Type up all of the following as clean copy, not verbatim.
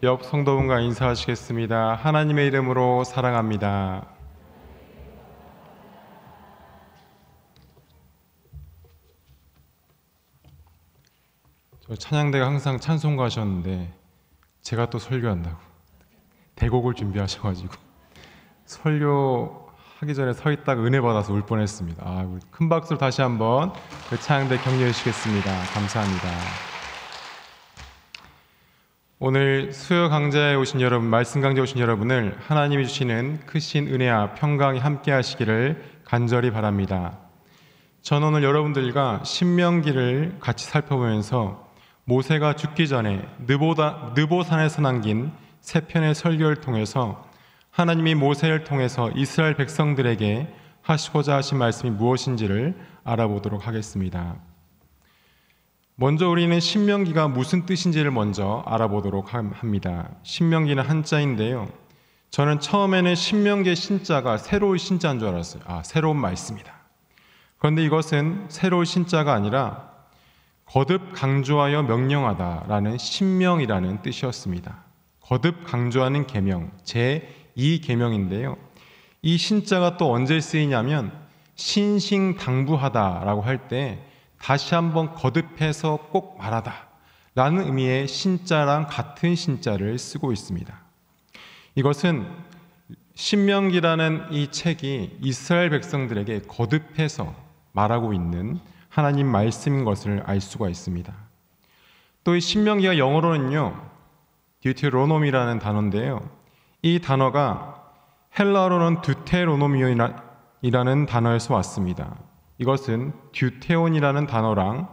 옆 성도분과 인사하시겠습니다. 하나님의 이름으로 사랑합니다. 저 찬양대가 항상 찬송가 하셨는데 제가 또 설교한다고 대곡을 준비하셔가지고 설교하기 전에 서 있다가 은혜 받아서 울 뻔했습니다. 우리 큰 박수로 다시 한번 그 찬양대 격려해 주시겠습니다. 감사합니다. 오늘 수요 강좌에 오신 여러분, 말씀 강좌에 오신 여러분을 하나님이 주시는 크신 은혜와 평강이 함께 하시기를 간절히 바랍니다. 저는 오늘 여러분들과 신명기를 같이 살펴보면서 모세가 죽기 전에 느보산에서 남긴 세 편의 설교를 통해서 하나님이 모세를 통해서 이스라엘 백성들에게 하시고자 하신 말씀이 무엇인지를 알아보도록 하겠습니다. 먼저 우리는 신명기가 무슨 뜻인지를 먼저 알아보도록 합니다. 신명기는 한자인데요. 저는 처음에는 신명기의 신자가 새로운 신자인 줄 알았어요. 새로운 말씀이다. 그런데 이것은 새로운 신자가 아니라 거듭 강조하여 명령하다라는 신명이라는 뜻이었습니다. 거듭 강조하는 계명, 제2계명인데요. 이 신자가 또 언제 쓰이냐면 신싱당부하다라고 할 때 다시 한번 거듭해서 꼭 말하다 라는 의미의 신자랑 같은 신자를 쓰고 있습니다. 이것은 신명기라는 이 책이 이스라엘 백성들에게 거듭해서 말하고 있는 하나님 말씀인 것을 알 수가 있습니다. 또 이 신명기가 영어로는요, 듀테로노미라는 단어인데요. 이 단어가 헬라어로는 두테로노미이라는 단어에서 왔습니다. 이것은 듀테온이라는 단어랑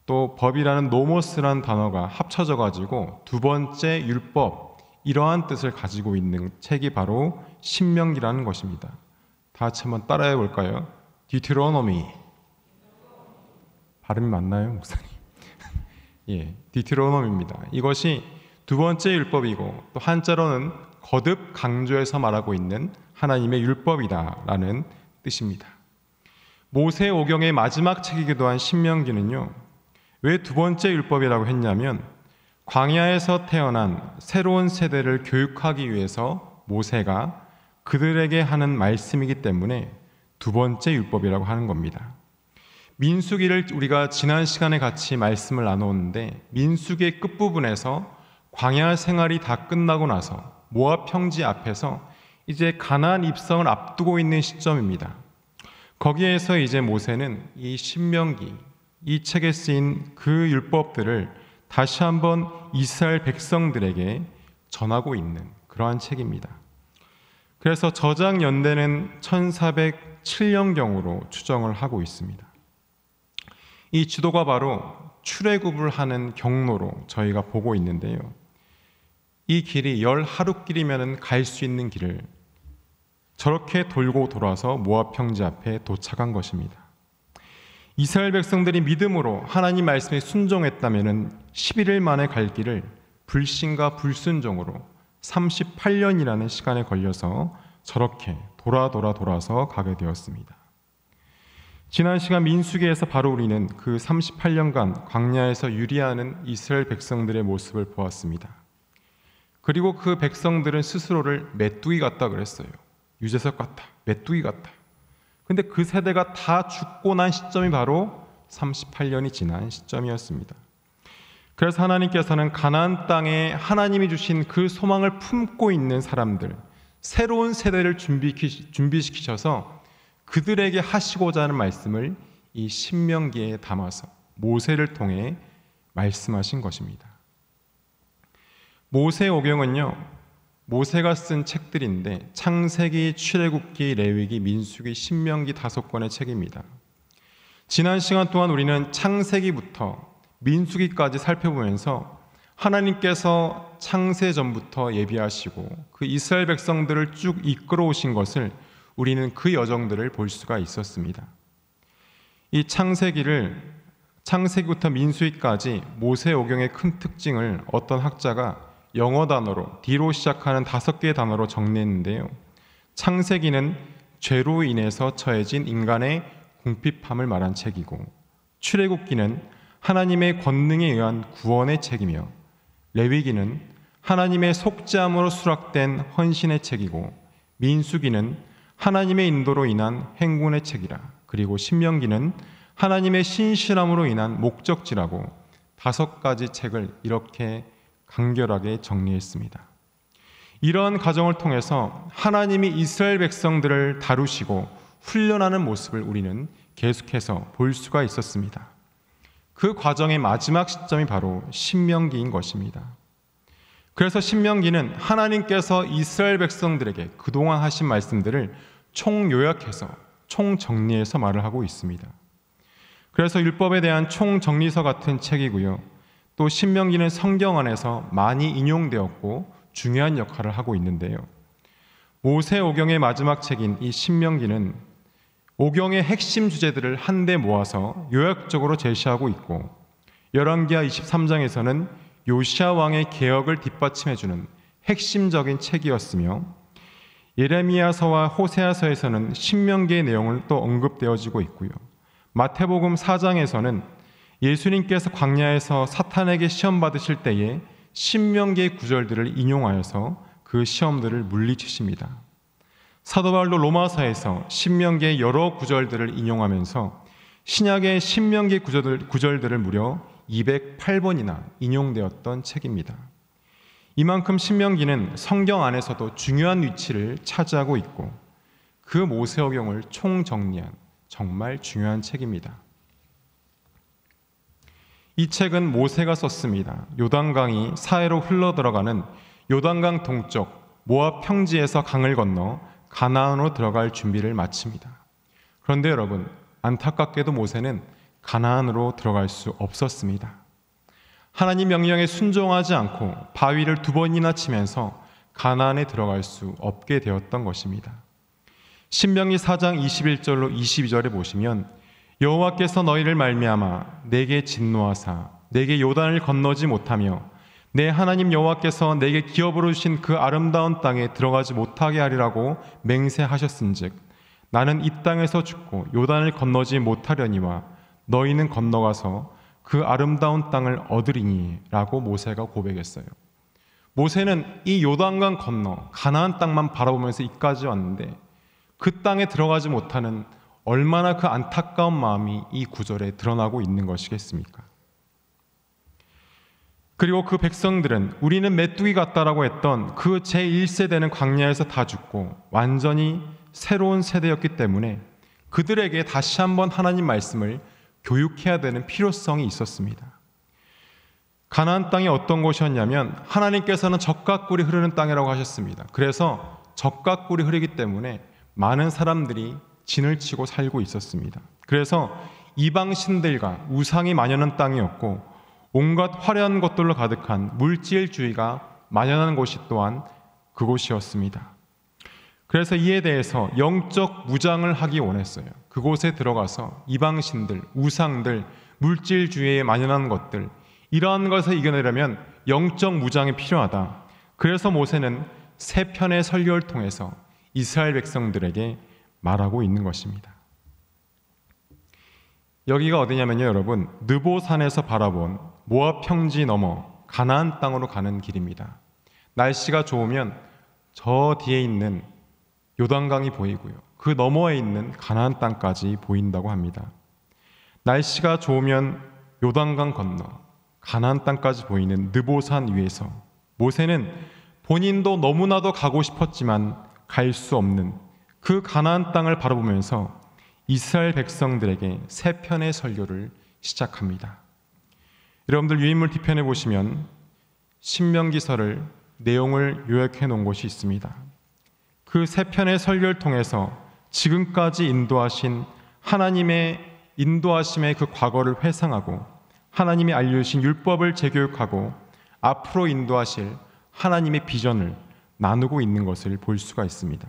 또 법이라는 노모스라는 단어가 합쳐져 가지고 두 번째 율법, 이러한 뜻을 가지고 있는 책이 바로 신명기라는 것입니다. 다 같이 한번 따라해 볼까요? 듀테로노미. 발음이 맞나요, 목사님? 예, 듀테로노미입니다. 이것이 두 번째 율법이고 또 한자로는 거듭 강조해서 말하고 있는 하나님의 율법이다라는 뜻입니다. 모세 오경의 마지막 책이기도 한 신명기는요, 왜 두 번째 율법이라고 했냐면 광야에서 태어난 새로운 세대를 교육하기 위해서 모세가 그들에게 하는 말씀이기 때문에 두 번째 율법이라고 하는 겁니다. 민수기를 우리가 지난 시간에 같이 말씀을 나누었는데 민수기의 끝부분에서 광야 생활이 다 끝나고 나서 모압 평지 앞에서 이제 가나안 입성을 앞두고 있는 시점입니다. 거기에서 이제 모세는 이 신명기, 이 책에 쓰인 그 율법들을 다시 한번 이스라엘 백성들에게 전하고 있는 그러한 책입니다. 그래서 저작 연대는 1407년경으로 추정을 하고 있습니다. 이 지도가 바로 출애굽을 하는 경로로 저희가 보고 있는데요. 이 길이 10하루길이면 갈 수 있는 길을 저렇게 돌고 돌아서 모압 평지 앞에 도착한 것입니다. 이스라엘 백성들이 믿음으로 하나님 말씀에 순종했다면 11일 만에 갈 길을 불신과 불순종으로 38년이라는 시간에 걸려서 저렇게 돌아서 가게 되었습니다. 지난 시간 민수기에서 바로 우리는 그 38년간 광야에서 유리하는 이스라엘 백성들의 모습을 보았습니다. 그리고 그 백성들은 스스로를 메뚜기 같다 그랬어요. 유재석 같다, 메뚜기 같다. 근데 그 세대가 다 죽고 난 시점이 바로 38년이 지난 시점이었습니다. 그래서 하나님께서는 가나안 땅에 하나님이 주신 그 소망을 품고 있는 사람들, 새로운 세대를 준비시키셔서 그들에게 하시고자 하는 말씀을 이 신명기에 담아서 모세를 통해 말씀하신 것입니다. 모세 오경은요, 모세가 쓴 책들인데 창세기, 출애굽기, 레위기, 민수기, 신명기 5권의 책입니다. 지난 시간 동안 우리는 창세기부터 민수기까지 살펴보면서 하나님께서 창세전부터 예비하시고 그 이스라엘 백성들을 쭉 이끌어 오신 것을 우리는 그 여정들을 볼 수가 있었습니다. 이 창세기부터 민수기까지 모세 오경의 큰 특징을 어떤 학자가 영어 단어로 D로 시작하는 5개의 단어로 정리했는데요. 창세기는 죄로 인해서 처해진 인간의 궁핍함을 말한 책이고, 출애굽기는 하나님의 권능에 의한 구원의 책이며, 레위기는 하나님의 속죄함으로 수락된 헌신의 책이고, 민수기는 하나님의 인도로 인한 행군의 책이라, 그리고 신명기는 하나님의 신실함으로 인한 목적지라고 5가지 책을 이렇게 간결하게 정리했습니다. 이러한 과정을 통해서 하나님이 이스라엘 백성들을 다루시고 훈련하는 모습을 우리는 계속해서 볼 수가 있었습니다. 그 과정의 마지막 시점이 바로 신명기인 것입니다. 그래서 신명기는 하나님께서 이스라엘 백성들에게 그동안 하신 말씀들을 총요약해서 총정리해서 말을 하고 있습니다. 그래서 율법에 대한 총정리서 같은 책이고요. 또 신명기는 성경 안에서 많이 인용되었고 중요한 역할을 하고 있는데요. 모세 오경의 마지막 책인 이 신명기는 오경의 핵심 주제들을 한데 모아서 요약적으로 제시하고 있고, 열왕기하 23장에서는 요시야 왕의 개혁을 뒷받침해주는 핵심적인 책이었으며, 예레미야서와 호세아서에서는 신명기의 내용을 또 언급되어지고 있고요. 마태복음 4장에서는 예수님께서 광야에서 사탄에게 시험 받으실 때에 신명기의 구절들을 인용하여서 그 시험들을 물리치십니다. 사도 바울도 로마서에서 신명기의 여러 구절들을 인용하면서 신약의 신명기 구절들을 무려 208번이나 인용되었던 책입니다. 이만큼 신명기는 성경 안에서도 중요한 위치를 차지하고 있고, 그 모세오경을 총정리한 정말 중요한 책입니다. 이 책은 모세가 썼습니다. 요단강이 사해로 흘러들어가는 요단강 동쪽 모압 평지에서 강을 건너 가나안으로 들어갈 준비를 마칩니다. 그런데 여러분, 안타깝게도 모세는 가나안으로 들어갈 수 없었습니다. 하나님 명령에 순종하지 않고 바위를 2번이나 치면서 가나안에 들어갈 수 없게 되었던 것입니다. 신명기 4장 21절로 22절에 보시면, 여호와께서 너희를 말미암아 내게 진노하사 내게 요단을 건너지 못하며 내 하나님 여호와께서 내게 기업으로 주신 그 아름다운 땅에 들어가지 못하게 하리라고 맹세하셨은즉 나는 이 땅에서 죽고 요단을 건너지 못하려니와 너희는 건너가서 그 아름다운 땅을 얻으리니 라고 모세가 고백했어요. 모세는 이 요단강 건너 가나안 땅만 바라보면서 이까지 왔는데 그 땅에 들어가지 못하는 얼마나 그 안타까운 마음이 이 구절에 드러나고 있는 것이겠습니까? 그리고 그 백성들은 우리는 메뚜기 같다라고 했던 그 제1세대는 광야에서 다 죽고 완전히 새로운 세대였기 때문에 그들에게 다시 한번 하나님 말씀을 교육해야 되는 필요성이 있었습니다. 가나안 땅이 어떤 곳이었냐면 하나님께서는 젖과 꿀이 흐르는 땅이라고 하셨습니다. 그래서 젖과 꿀이 흐르기 때문에 많은 사람들이 진을 치고 살고 있었습니다. 그래서 이방 신들과 우상이 만연한 땅이었고 온갖 화려한 것들로 가득한 물질주의가 만연한 곳이 또한 그곳이었습니다. 그래서 이에 대해서 영적 무장을 하기 원했어요. 그곳에 들어가서 이방 신들, 우상들, 물질주의에 만연한 것들, 이러한 것을 이겨내려면 영적 무장이 필요하다. 그래서 모세는 3편의 설교를 통해서 이스라엘 백성들에게 말하고 있는 것입니다. 여기가 어디냐면요, 여러분, 느보산에서 바라본 모압 평지 넘어 가나안 땅으로 가는 길입니다. 날씨가 좋으면 저 뒤에 있는 요단강이 보이고요, 그 너머에 있는 가나안 땅까지 보인다고 합니다. 날씨가 좋으면 요단강 건너 가나안 땅까지 보이는 느보산 위에서 모세는 본인도 너무나도 가고 싶었지만 갈 수 없는 그 가나안 땅을 바라보면서 이스라엘 백성들에게 3편의 설교를 시작합니다. 여러분들 유인물 뒤편에 보시면 신명기서를 내용을 요약해 놓은 곳이 있습니다. 그 3편의 설교를 통해서 지금까지 인도하신 하나님의 인도하심의 그 과거를 회상하고 하나님이 알려주신 율법을 재교육하고 앞으로 인도하실 하나님의 비전을 나누고 있는 것을 볼 수가 있습니다.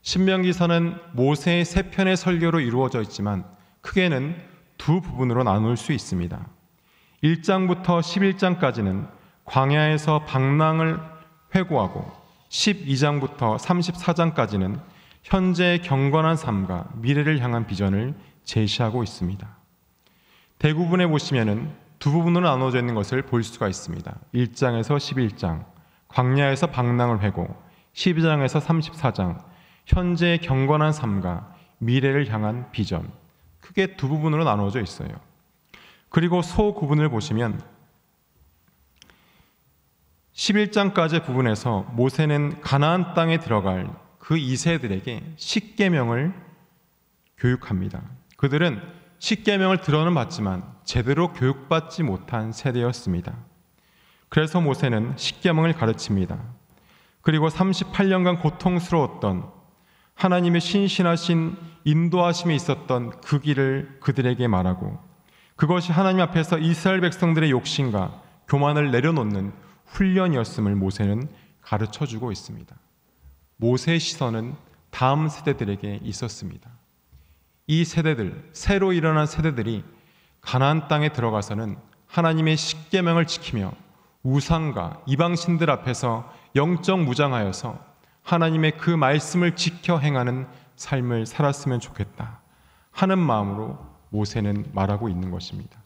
신명기서는 모세의 3편의 설교로 이루어져 있지만 크게는 2 부분으로 나눌 수 있습니다. 1장부터 11장까지는 광야에서 방랑을 회고하고 12장부터 34장까지는 현재의 경건한 삶과 미래를 향한 비전을 제시하고 있습니다. 대부분에 보시면은 두 부분으로 나눠져 있는 것을 볼 수가 있습니다. 1장에서 11장, 광야에서 방랑을 회고, 12장에서 34장, 현재의 경건한 삶과 미래를 향한 비전, 크게 두 부분으로 나눠져 있어요. 그리고 소 구분을 보시면 11장까지 부분에서 모세는 가나안 땅에 들어갈 그 2세들에게 십계명을 교육합니다. 그들은 십계명을 들어는 봤지만 제대로 교육받지 못한 세대였습니다. 그래서 모세는 십계명을 가르칩니다. 그리고 38년간 고통스러웠던 하나님의 신실하신 인도하심이 있었던 그 길을 그들에게 말하고, 그것이 하나님 앞에서 이스라엘 백성들의 욕심과 교만을 내려놓는 훈련이었음을 모세는 가르쳐주고 있습니다. 모세의 시선은 다음 세대들에게 있었습니다. 이 세대들, 새로 일어난 세대들이 가나안 땅에 들어가서는 하나님의 십계명을 지키며 우상과 이방신들 앞에서 영적 무장하여서 하나님의 그 말씀을 지켜 행하는 삶을 살았으면 좋겠다 하는 마음으로 모세는 말하고 있는 것입니다.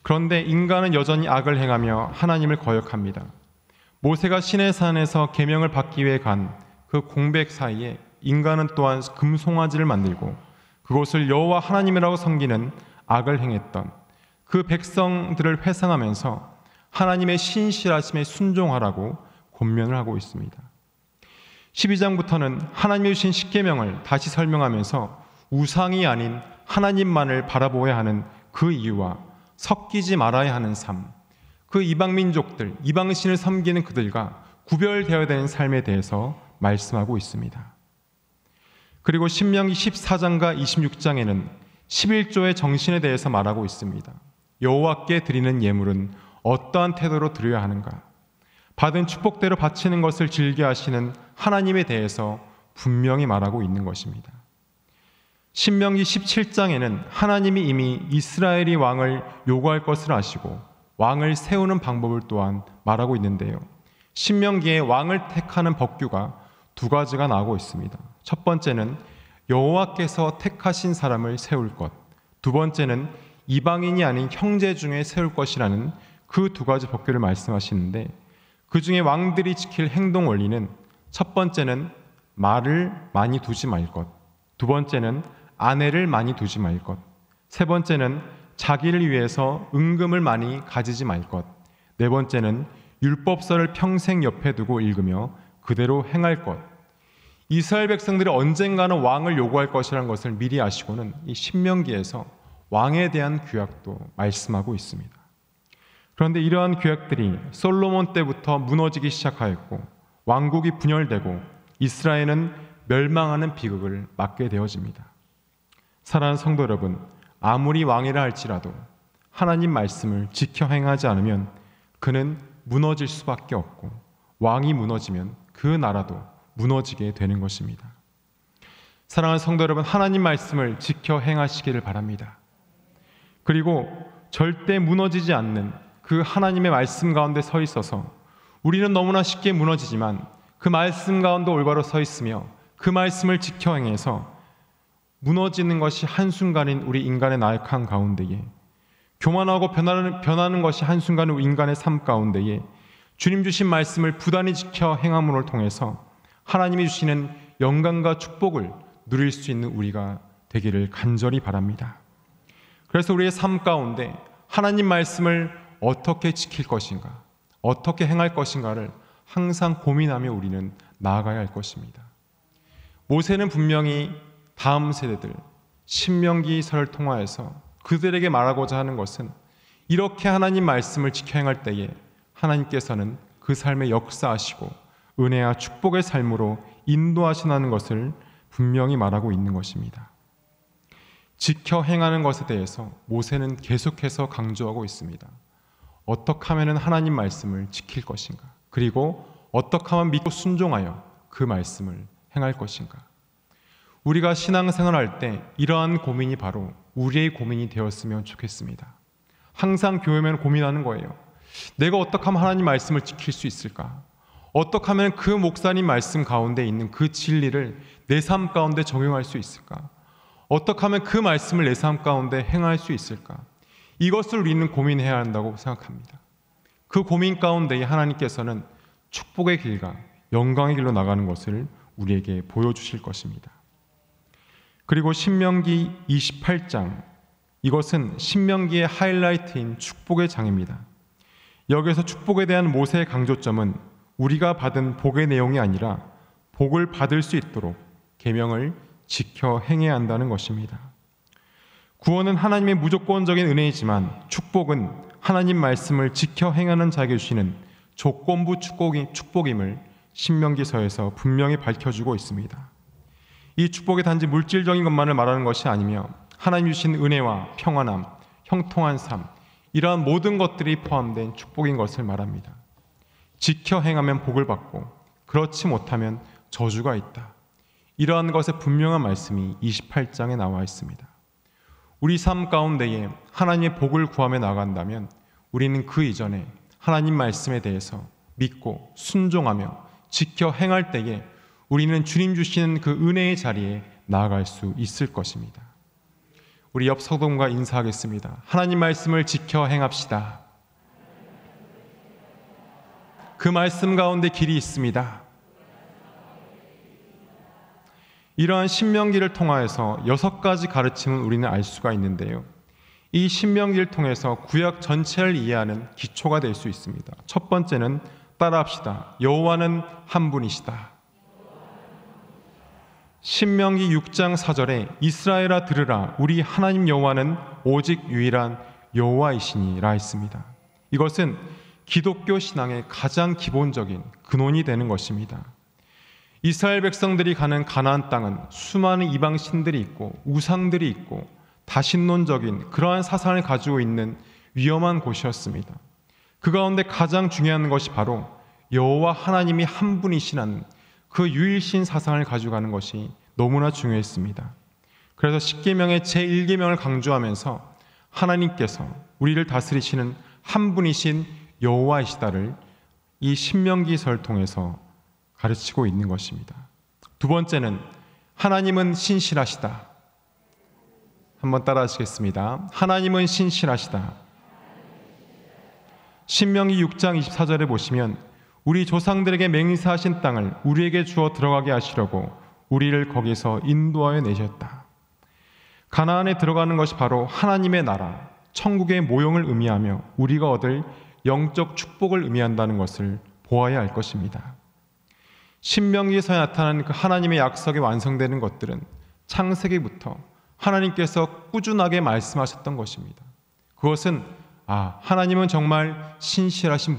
그런데 인간은 여전히 악을 행하며 하나님을 거역합니다. 모세가 시내산에서 계명을 받기 위해 간 그 공백 사이에 인간은 또한 금송아지를 만들고 그것을 여호와 하나님이라고 섬기는 악을 행했던 그 백성들을 회상하면서 하나님의 신실하심에 순종하라고 권면을 하고 있습니다. 12장부터는 하나님이 주신 십계명을 다시 설명하면서 우상이 아닌 하나님만을 바라보아야 하는 그 이유와 섞이지 말아야 하는 삶, 그 이방민족들, 이방신을 섬기는 그들과 구별되어야 되는 삶에 대해서 말씀하고 있습니다. 그리고 신명기 14장과 26장에는 11조의 정신에 대해서 말하고 있습니다. 여호와께 드리는 예물은 어떠한 태도로 드려야 하는가? 받은 축복대로 바치는 것을 즐겨하시는 하나님에 대해서 분명히 말하고 있는 것입니다. 신명기 17장에는 하나님이 이미 이스라엘이 왕을 요구할 것을 아시고 왕을 세우는 방법을 또한 말하고 있는데요. 신명기에 왕을 택하는 법규가 두 가지가 나오고 있습니다. 첫 번째는 여호와께서 택하신 사람을 세울 것, 두 번째는 이방인이 아닌 형제 중에 세울 것이라는 그 두 가지 법규를 말씀하시는데, 그 중에 왕들이 지킬 행동 원리는 첫 번째는 말을 많이 두지 말 것, 두 번째는 아내를 많이 두지 말 것, 세 번째는 자기를 위해서 은금을 많이 가지지 말 것, 네 번째는 율법서를 평생 옆에 두고 읽으며 그대로 행할 것. 이스라엘 백성들이 언젠가는 왕을 요구할 것이라는 것을 미리 아시고는 이 신명기에서 왕에 대한 규약도 말씀하고 있습니다. 그런데 이러한 규약들이 솔로몬 때부터 무너지기 시작하였고 왕국이 분열되고 이스라엘은 멸망하는 비극을 맞게 되어집니다. 사랑하는 성도 여러분, 아무리 왕이라 할지라도 하나님 말씀을 지켜 행하지 않으면 그는 무너질 수밖에 없고, 왕이 무너지면 그 나라도 무너지게 되는 것입니다. 사랑하는 성도 여러분, 하나님 말씀을 지켜 행하시기를 바랍니다. 그리고 절대 무너지지 않는 그 하나님의 말씀 가운데 서 있어서 우리는 너무나 쉽게 무너지지만 그 말씀 가운데 올바로 서 있으며 그 말씀을 지켜 행해서 무너지는 것이 한순간인 우리 인간의 나약한 가운데에, 교만하고 변하는 것이 한순간인 인간의 삶 가운데에 주님 주신 말씀을 부단히 지켜 행함을 통해서 하나님이 주시는 영광과 축복을 누릴 수 있는 우리가 되기를 간절히 바랍니다. 그래서 우리의 삶 가운데 하나님 말씀을 어떻게 지킬 것인가, 어떻게 행할 것인가를 항상 고민하며 우리는 나아가야 할 것입니다. 모세는 분명히 다음 세대들, 신명기서를 통하여서 그들에게 말하고자 하는 것은 이렇게 하나님 말씀을 지켜 행할 때에 하나님께서는 그 삶에 역사하시고 은혜와 축복의 삶으로 인도하시는 것을 분명히 말하고 있는 것입니다. 지켜 행하는 것에 대해서 모세는 계속해서 강조하고 있습니다. 어떻게 하면 하나님 말씀을 지킬 것인가, 그리고 어떻게 하면 믿고 순종하여 그 말씀을 행할 것인가. 우리가 신앙생활할 때 이러한 고민이 바로 우리의 고민이 되었으면 좋겠습니다. 항상 교회면 고민하는 거예요. 내가 어떻게 하면 하나님 말씀을 지킬 수 있을까? 어떻게 하면 그 목사님 말씀 가운데 있는 그 진리를 내 삶 가운데 적용할 수 있을까? 어떻게 하면 그 말씀을 내 삶 가운데 행할 수 있을까? 이것을 우리는 고민해야 한다고 생각합니다. 그 고민 가운데에 하나님께서는 축복의 길과 영광의 길로 나가는 것을 우리에게 보여주실 것입니다. 그리고 신명기 28장, 이것은 신명기의 하이라이트인 축복의 장입니다. 여기서 축복에 대한 모세의 강조점은 우리가 받은 복의 내용이 아니라 복을 받을 수 있도록 계명을 지켜 행해야 한다는 것입니다. 구원은 하나님의 무조건적인 은혜이지만 축복은 하나님 말씀을 지켜 행하는 자에게 주시는 조건부 축복임을 신명기서에서 분명히 밝혀주고 있습니다. 이 축복이 단지 물질적인 것만을 말하는 것이 아니며 하나님 주신 은혜와 평안함, 형통한 삶, 이러한 모든 것들이 포함된 축복인 것을 말합니다. 지켜 행하면 복을 받고 그렇지 못하면 저주가 있다. 이러한 것의 분명한 말씀이 28장에 나와 있습니다. 우리 삶 가운데에 하나님의 복을 구하며 나간다면 우리는 그 이전에 하나님 말씀에 대해서 믿고 순종하며 지켜 행할 때에 우리는 주님 주시는 그 은혜의 자리에 나아갈 수 있을 것입니다. 우리 옆 서동과 인사하겠습니다. 하나님 말씀을 지켜 행합시다. 그 말씀 가운데 길이 있습니다. 이러한 신명기를 통하여서 6가지 가르침을 우리는 알 수가 있는데요. 이 신명기를 통해서 구약 전체를 이해하는 기초가 될 수 있습니다. 첫 번째는 따라합시다. 여호와는 한 분이시다. 신명기 6장 4절에 이스라엘아 들으라 우리 하나님 여호와는 오직 유일한 여호와이시니라 했습니다. 이것은 기독교 신앙의 가장 기본적인 근원이 되는 것입니다. 이스라엘 백성들이 가는 가나안 땅은 수많은 이방 신들이 있고 우상들이 있고 다신론적인 그러한 사상을 가지고 있는 위험한 곳이었습니다. 그 가운데 가장 중요한 것이 바로 여호와 하나님이 한 분이시라는 그 유일신 사상을 가져가는 것이 너무나 중요했습니다. 그래서 십계명의 제1계명을 강조하면서 하나님께서 우리를 다스리시는 한 분이신 여호와이시다를 이 신명기서를 통해서 가르치고 있는 것입니다. 두 번째는 하나님은 신실하시다. 한번 따라 하시겠습니다. 하나님은 신실하시다. 신명기 6장 24절에 보시면 우리 조상들에게 맹세하신 땅을 우리에게 주어 들어가게 하시려고 우리를 거기서 인도하여 내셨다. 가나안에 들어가는 것이 바로 하나님의 나라, 천국의 모형을 의미하며 우리가 얻을 영적 축복을 의미한다는 것을 보아야 할 것입니다. 신명기에서 나타나는 그 하나님의 약속이 완성되는 것들은 창세기부터 하나님께서 꾸준하게 말씀하셨던 것입니다. 그것은 하나님은 정말 신실하신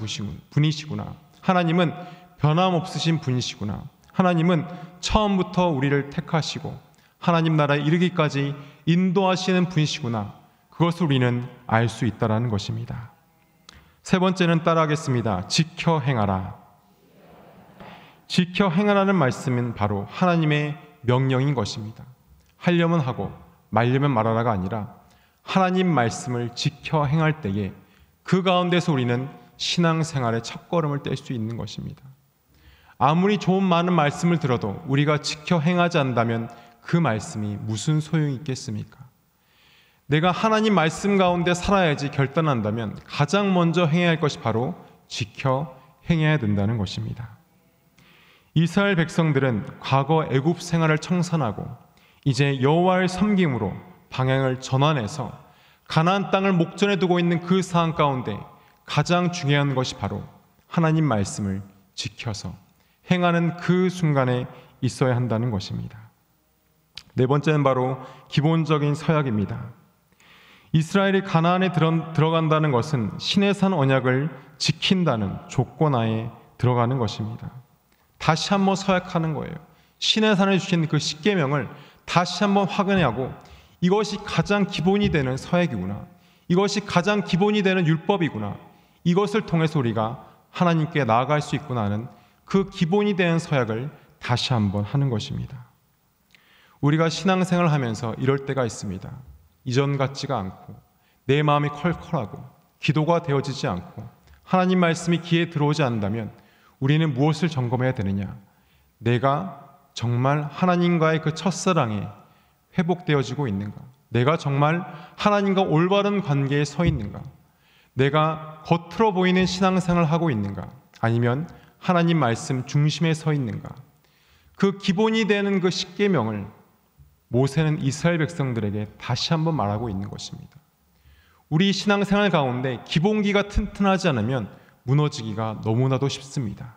분이시구나. 하나님은 변함없으신 분이시구나. 하나님은 처음부터 우리를 택하시고 하나님 나라에 이르기까지 인도하시는 분이시구나. 그것을 우리는 알 수 있다는 것입니다. 세 번째는 따라하겠습니다. 지켜 행하라. 지켜 행하라는 말씀은 바로 하나님의 명령인 것입니다. 하려면 하고 말려면 말하라가 아니라 하나님 말씀을 지켜 행할 때에 그 가운데서 우리는 신앙생활의 첫걸음을 뗄 수 있는 것입니다. 아무리 좋은 많은 말씀을 들어도 우리가 지켜 행하지 않는다면 그 말씀이 무슨 소용이 있겠습니까? 내가 하나님 말씀 가운데 살아야지 결단한다면 가장 먼저 행해야 할 것이 바로 지켜 행해야 된다는 것입니다. 이스라엘 백성들은 과거 애굽 생활을 청산하고 이제 여호와를 섬김으로 방향을 전환해서 가나안 땅을 목전에 두고 있는 그 상황 가운데 가장 중요한 것이 바로 하나님 말씀을 지켜서 행하는 그 순간에 있어야 한다는 것입니다. 네 번째는 바로 기본적인 서약입니다. 이스라엘이 가나안에 들어간다는 것은 시내산 언약을 지킨다는 조건하에 들어가는 것입니다. 다시 한번 서약하는 거예요. 시내산에 주신 그 십계명을 다시 한번 확인하고 이것이 가장 기본이 되는 서약이구나. 이것이 가장 기본이 되는 율법이구나. 이것을 통해서 우리가 하나님께 나아갈 수 있구나 하는 그 기본이 되는 서약을 다시 한번 하는 것입니다. 우리가 신앙생활을 하면서 이럴 때가 있습니다. 이전 같지가 않고 내 마음이 컬컬하고 기도가 되어지지 않고 하나님 말씀이 귀에 들어오지 않는다면 우리는 무엇을 점검해야 되느냐? 내가 정말 하나님과의 그 첫사랑에 회복되어지고 있는가? 내가 정말 하나님과 올바른 관계에 서 있는가? 내가 겉으로 보이는 신앙생활을 하고 있는가? 아니면 하나님 말씀 중심에 서 있는가? 그 기본이 되는 그 십계명을 모세는 이스라엘 백성들에게 다시 한번 말하고 있는 것입니다. 우리 신앙생활 가운데 기본기가 튼튼하지 않으면 무너지기가 너무나도 쉽습니다.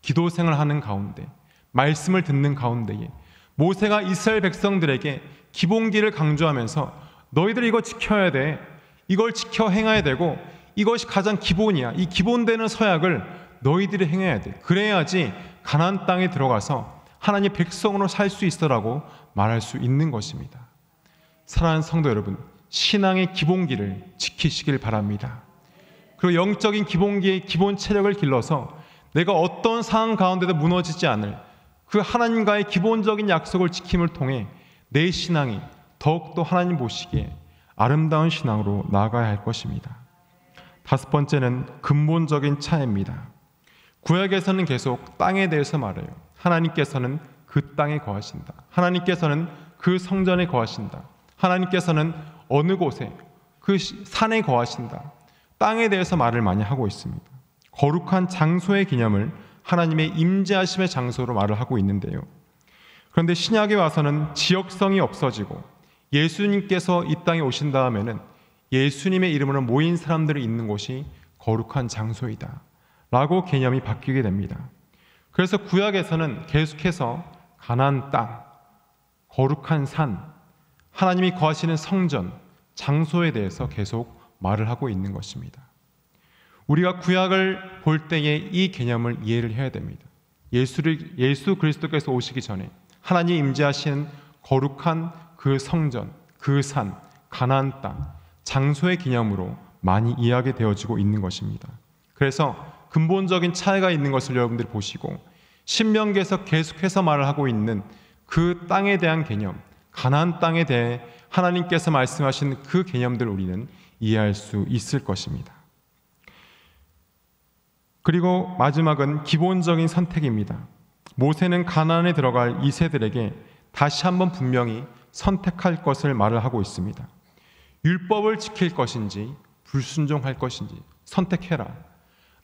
기도 생활하는 가운데, 말씀을 듣는 가운데에 모세가 이스라엘 백성들에게 기본기를 강조하면서 너희들이 이거 지켜야 돼. 이걸 지켜 행해야 되고 이것이 가장 기본이야. 이 기본되는 서약을 너희들이 행해야 돼. 그래야지 가나안 땅에 들어가서 하나님의 백성으로 살 수 있어라고 말할 수 있는 것입니다. 사랑하는 성도 여러분, 신앙의 기본기를 지키시길 바랍니다. 그리고 영적인 기본기의 기본 체력을 길러서 내가 어떤 상황 가운데도 무너지지 않을 그 하나님과의 기본적인 약속을 지킴을 통해 내 신앙이 더욱더 하나님 보시기에 아름다운 신앙으로 나아가야 할 것입니다. 다섯 번째는 근본적인 차이입니다. 구약에서는 계속 땅에 대해서 말해요. 하나님께서는 그 땅에 거하신다. 하나님께서는 그 성전에 거하신다. 하나님께서는 어느 곳에 그 산에 거하신다. 땅에 대해서 말을 많이 하고 있습니다. 거룩한 장소의 개념을 하나님의 임재하심의 장소로 말을 하고 있는데요. 그런데 신약에 와서는 지역성이 없어지고 예수님께서 이 땅에 오신 다음에는 예수님의 이름으로 모인 사람들이 있는 곳이 거룩한 장소이다 라고 개념이 바뀌게 됩니다. 그래서 구약에서는 계속해서 가나안 땅, 거룩한 산, 하나님이 거하시는 성전, 장소에 대해서 계속 말을 하고 있는 것입니다. 우리가 구약을 볼 때에 이 개념을 이해를 해야 됩니다. 예수 그리스도께서 오시기 전에 하나님이 임재하신 거룩한 그 성전, 그 산, 가나안 땅, 장소의 개념으로 많이 이해하게 되어지고 있는 것입니다. 그래서 근본적인 차이가 있는 것을 여러분들이 보시고 신명기에서 계속해서 말을 하고 있는 그 땅에 대한 개념, 가나안 땅에 대해 하나님께서 말씀하신 그 개념들을 우리는 이해할 수 있을 것입니다. 그리고 마지막은 기본적인 선택입니다. 모세는 가나안에 들어갈 2세들에게 다시 한번 분명히 선택할 것을 말을 하고 있습니다. 율법을 지킬 것인지 불순종할 것인지 선택해라.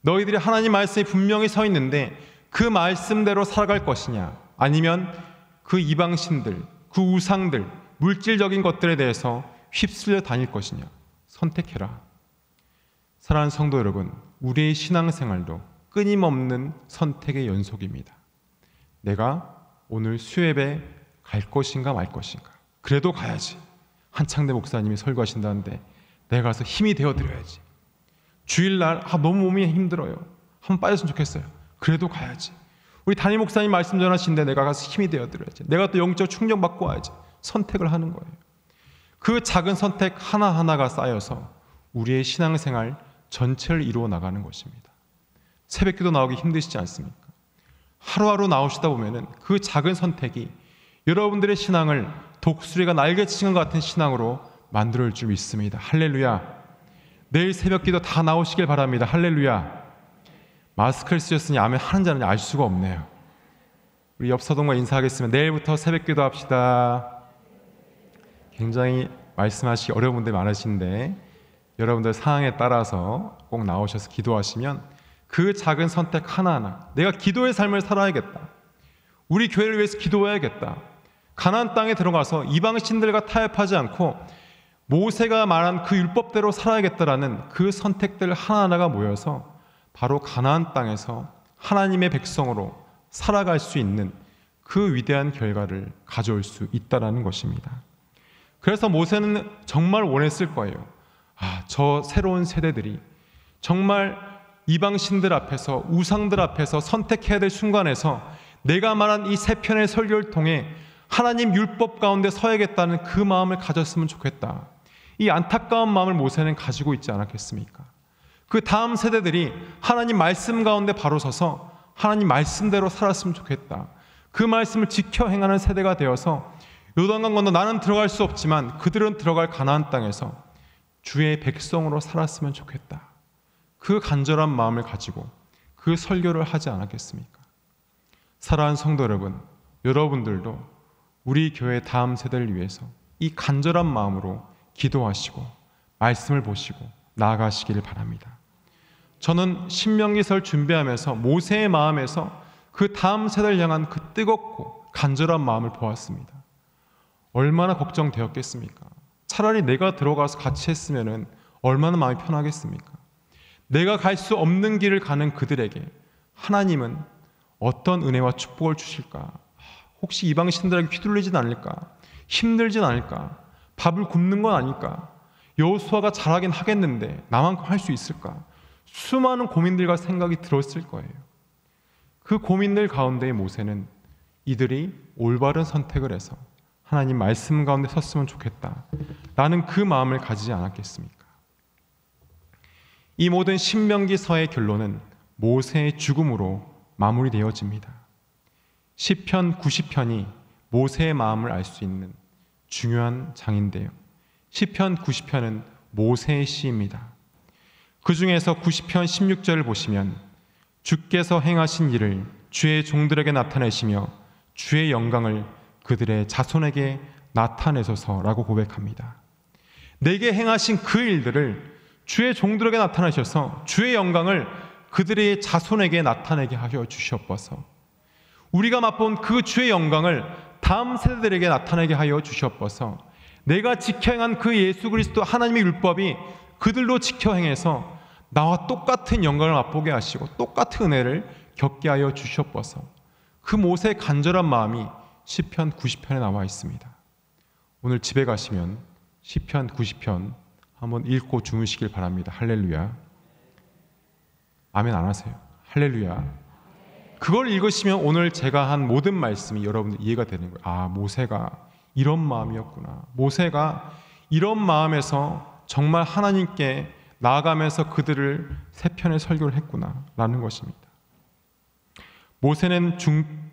너희들이 하나님 말씀이 분명히 서 있는데 그 말씀대로 살아갈 것이냐, 아니면 그 이방신들, 그 우상들, 물질적인 것들에 대해서 휩쓸려 다닐 것이냐, 선택해라. 사랑하는 성도 여러분, 우리의 신앙생활도 끊임없는 선택의 연속입니다. 내가 오늘 수협에 갈 것인가 말 것인가. 그래도 가야지. 한창대 목사님이 설교하신다는데 내가 가서 힘이 되어드려야지. 주일날 너무 몸이 힘들어요. 한번 빠졌으면 좋겠어요. 그래도 가야지. 우리 담임 목사님 말씀 전하시는데 내가 가서 힘이 되어드려야지. 내가 또 영적 충격받고 와야지. 선택을 하는 거예요. 그 작은 선택 하나하나가 쌓여서 우리의 신앙생활 전체를 이루어 나가는 것입니다. 새벽기도 나오기 힘드시지 않습니까? 하루하루 나오시다 보면은 그 작은 선택이 여러분들의 신앙을 독수리가 날개치는 것 같은 신앙으로 만들 줄 믿습니다. 할렐루야. 내일 새벽기도 다 나오시길 바랍니다. 할렐루야. 마스크를 쓰셨으니 아멘 하는 자는 알 수가 없네요. 우리 옆 서동과 인사하겠습니다. 내일부터 새벽기도 합시다. 굉장히 말씀하시기 어려운 분들이 많으신데 여러분들 상황에 따라서 꼭 나오셔서 기도하시면 그 작은 선택 하나하나, 내가 기도의 삶을 살아야겠다, 우리 교회를 위해서 기도해야겠다, 가나안 땅에 들어가서 이방신들과 타협하지 않고 모세가 말한 그 율법대로 살아야겠다라는 그 선택들 하나하나가 모여서 바로 가나안 땅에서 하나님의 백성으로 살아갈 수 있는 그 위대한 결과를 가져올 수 있다는 것입니다. 그래서 모세는 정말 원했을 거예요. 저 새로운 세대들이 정말 이방신들 앞에서, 우상들 앞에서 선택해야 될 순간에서 내가 말한 이 세 편의 설교를 통해 하나님 율법 가운데 서야겠다는 그 마음을 가졌으면 좋겠다. 이 안타까운 마음을 모세는 가지고 있지 않았겠습니까? 그 다음 세대들이 하나님 말씀 가운데 바로 서서 하나님 말씀대로 살았으면 좋겠다. 그 말씀을 지켜 행하는 세대가 되어서 요단강 건너 나는 들어갈 수 없지만 그들은 들어갈 가나안 땅에서 주의 백성으로 살았으면 좋겠다. 그 간절한 마음을 가지고 그 설교를 하지 않았겠습니까? 사랑하는 성도 여러분, 여러분들도 우리 교회 다음 세대를 위해서 이 간절한 마음으로 기도하시고 말씀을 보시고 나아가시기를 바랍니다. 저는 신명기서를 준비하면서 모세의 마음에서 그 다음 세대를 향한 그 뜨겁고 간절한 마음을 보았습니다. 얼마나 걱정되었겠습니까? 차라리 내가 들어가서 같이 했으면 얼마나 마음이 편하겠습니까? 내가 갈 수 없는 길을 가는 그들에게 하나님은 어떤 은혜와 축복을 주실까? 혹시 이방 신들에게 휘둘리진 않을까? 힘들진 않을까? 밥을 굶는 건 아닐까? 여호수아가 잘하긴 하겠는데 나만큼 할 수 있을까? 수많은 고민들과 생각이 들었을 거예요. 그 고민들 가운데 모세는 이들이 올바른 선택을 해서 하나님 말씀 가운데 섰으면 좋겠다 라는 그 마음을 가지지 않았겠습니까? 이 모든 신명기서의 결론은 모세의 죽음으로 마무리되어집니다. 시편 90편이 모세의 마음을 알 수 있는 중요한 장인데요. 시편 90편은 모세의 시입니다. 그 중에서 90편 16절을 보시면 주께서 행하신 일을 주의 종들에게 나타내시며 주의 영광을 그들의 자손에게 나타내소서라고 고백합니다. 내게 행하신 그 일들을 주의 종들에게 나타내셔서 주의 영광을 그들의 자손에게 나타내게 하여 주시옵소서. 우리가 맛본 그 주의 영광을 다음 세대들에게 나타내게 하여 주시옵소서. 내가 지켜 행한 그 예수 그리스도 하나님의 율법이 그들로 지켜 행해서 나와 똑같은 영광을 맛보게 하시고 똑같은 은혜를 겪게 하여 주시옵소서. 그 모세의 간절한 마음이 시편 90편에 나와 있습니다. 오늘 집에 가시면 시편 90편 한번 읽고 주무시길 바랍니다. 할렐루야. 아멘 안 하세요? 할렐루야. 그걸 읽으시면 오늘 제가 한 모든 말씀이 여러분들 이해가 되는 거예요. 아, 모세가 이런 마음이었구나. 모세가 이런 마음에서 정말 하나님께 나아가면서 그들을 세 편의 설교를 했구나 라는 것입니다. 모세는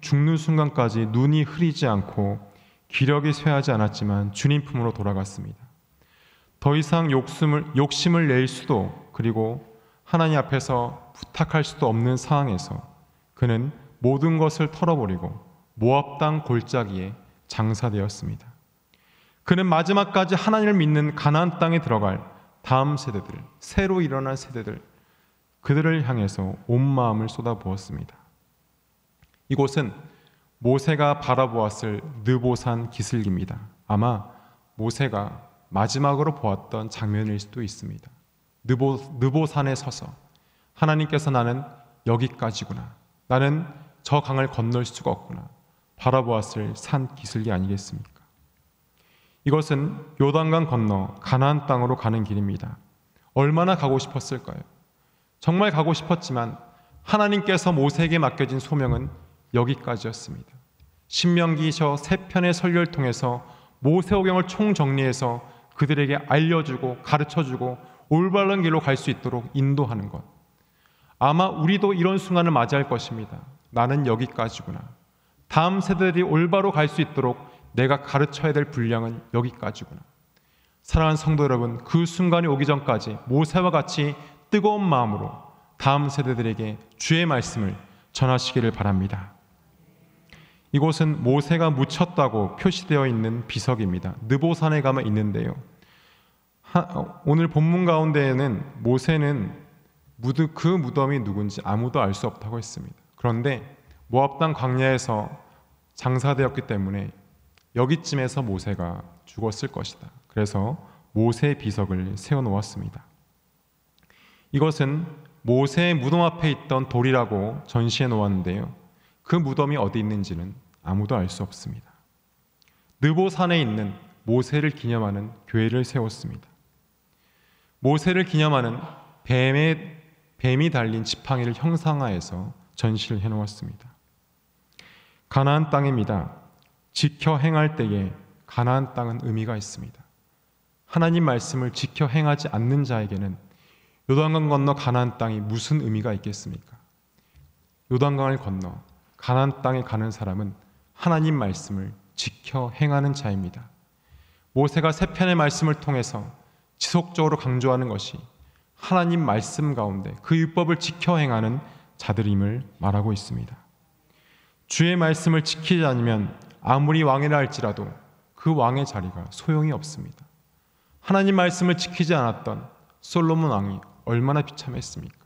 죽는 순간까지 눈이 흐리지 않고 기력이 쇠하지 않았지만 주님 품으로 돌아갔습니다. 더 이상 욕심을 낼 수도 그리고 하나님 앞에서 부탁할 수도 없는 상황에서 그는 모든 것을 털어버리고 모압 땅 골짜기에 장사되었습니다. 그는 마지막까지 하나님을 믿는 가나안 땅에 들어갈 다음 세대들, 새로 일어난 세대들, 그들을 향해서 온 마음을 쏟아부었습니다. 이곳은 모세가 바라보았을 느보산 기슭입니다. 아마 모세가 마지막으로 보았던 장면일 수도 있습니다. 느보산에 서서 하나님께서 나는 여기까지구나. 나는 저 강을 건널 수가 없구나. 바라보았을 산 기슭이 아니겠습니까? 이것은 요단강 건너 가나안 땅으로 가는 길입니다. 얼마나 가고 싶었을까요? 정말 가고 싶었지만 하나님께서 모세에게 맡겨진 소명은 여기까지였습니다. 신명기서 3편의 설교를 통해서 모세오경을 총정리해서 그들에게 알려주고 가르쳐주고 올바른 길로 갈 수 있도록 인도하는 것. 아마 우리도 이런 순간을 맞이할 것입니다. 나는 여기까지구나. 다음 세대들이 올바로 갈 수 있도록 내가 가르쳐야 될 분량은 여기까지구나. 사랑하는 성도 여러분, 그 순간이 오기 전까지 모세와 같이 뜨거운 마음으로 다음 세대들에게 주의 말씀을 전하시기를 바랍니다. 이곳은 모세가 묻혔다고 표시되어 있는 비석입니다. 느보산에 가면 있는데요. 오늘 본문 가운데에는 모세는 그 무덤이 누군지 아무도 알 수 없다고 했습니다. 그런데 모압 땅 광야에서 장사되었기 때문에 여기쯤에서 모세가 죽었을 것이다. 그래서 모세의 비석을 세워놓았습니다. 이것은 모세의 무덤 앞에 있던 돌이라고 전시해 놓았는데요. 그 무덤이 어디 있는지는 아무도 알 수 없습니다. 느보산에 있는 모세를 기념하는 교회를 세웠습니다. 모세를 기념하는 뱀이 달린 지팡이를 형상화해서 전시를 해놓았습니다. 가나안 땅입니다. 지켜 행할 때에 가나안 땅은 의미가 있습니다. 하나님 말씀을 지켜 행하지 않는 자에게는 요단강 건너 가나안 땅이 무슨 의미가 있겠습니까? 요단강을 건너 가나안 땅에 가는 사람은 하나님 말씀을 지켜 행하는 자입니다. 모세가 3편의 말씀을 통해서 지속적으로 강조하는 것이 하나님 말씀 가운데 그 율법을 지켜 행하는 자들임을 말하고 있습니다. 주의 말씀을 지키지 않으면 아무리 왕이라 할지라도 그 왕의 자리가 소용이 없습니다. 하나님 말씀을 지키지 않았던 솔로몬 왕이 얼마나 비참했습니까?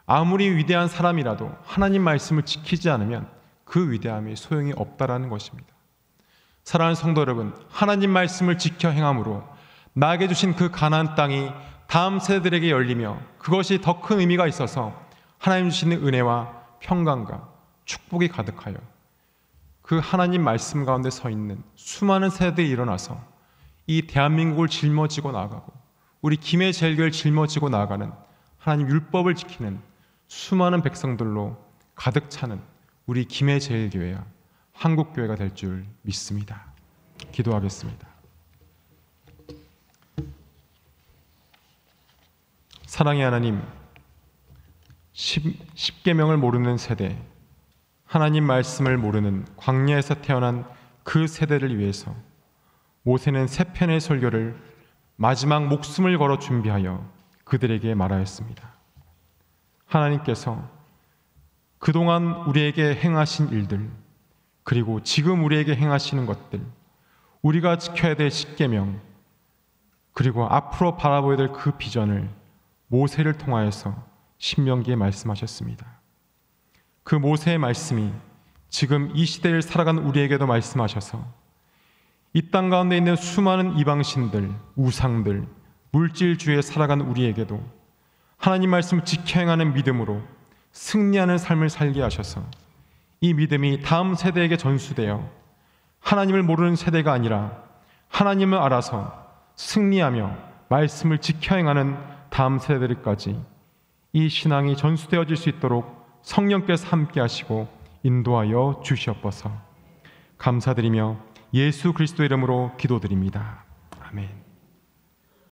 아무리 위대한 사람이라도 하나님 말씀을 지키지 않으면 그 위대함이 소용이 없다라는 것입니다. 사랑하는 성도 여러분, 하나님 말씀을 지켜 행함으로 나에게 주신 그 가나안 땅이 다음 세대들에게 열리며 그것이 더 큰 의미가 있어서 하나님 주시는 은혜와 평강과 축복이 가득하여 그 하나님 말씀 가운데 서 있는 수많은 세대들이 일어나서 이 대한민국을 짊어지고 나아가고 우리 김해 제일교회를 짊어지고 나아가는 하나님 율법을 지키는 수많은 백성들로 가득 차는 우리 김해 제일교회야 한국교회가 될 줄 믿습니다. 기도하겠습니다. 사랑의 하나님, 십계명을 모르는 세대, 하나님 말씀을 모르는 광야에서 태어난 그 세대를 위해서 모세는 세 편의 설교를 마지막 목숨을 걸어 준비하여 그들에게 말하였습니다. 하나님께서 그동안 우리에게 행하신 일들, 그리고 지금 우리에게 행하시는 것들, 우리가 지켜야 될 십계명, 그리고 앞으로 바라보아야 될 그 비전을 모세를 통하여서 신명기에 말씀하셨습니다. 그 모세의 말씀이 지금 이 시대를 살아가는 우리에게도 말씀하셔서 이 땅 가운데 있는 수많은 이방신들, 우상들, 물질주의에 살아가는 우리에게도 하나님 말씀을 지켜 행하는 믿음으로 승리하는 삶을 살게 하셔서 이 믿음이 다음 세대에게 전수되어 하나님을 모르는 세대가 아니라 하나님을 알아서 승리하며 말씀을 지켜 행하는 다음 세대들까지 이 신앙이 전수되어질 수 있도록 성령께서 함께 하시고 인도하여 주시옵소서. 감사드리며 예수 그리스도 이름으로 기도드립니다. 아멘.